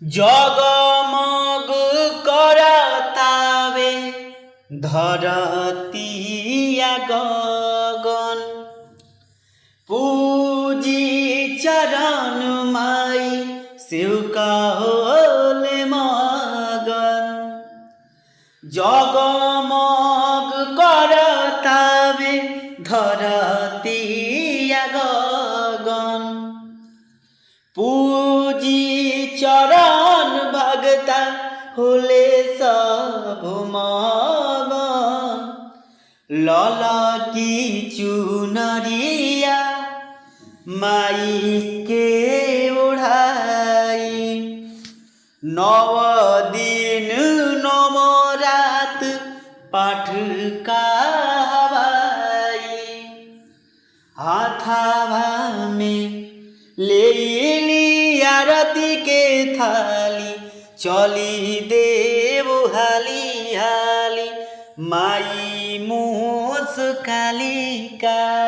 जगमग करतावे धरतिया गगन पूजी चरण माई सेवका होले मगन। जगमग करतावे धरतिया गगन पूजी चरण भगता होले सब मगन। ललकी चुनरिया माई के ओढ़ाई नव दिन नव रात पाठ कहवाई। हाथावा में लेली आरती के थाली चली देव हाली हाली माई मुस्काली काली।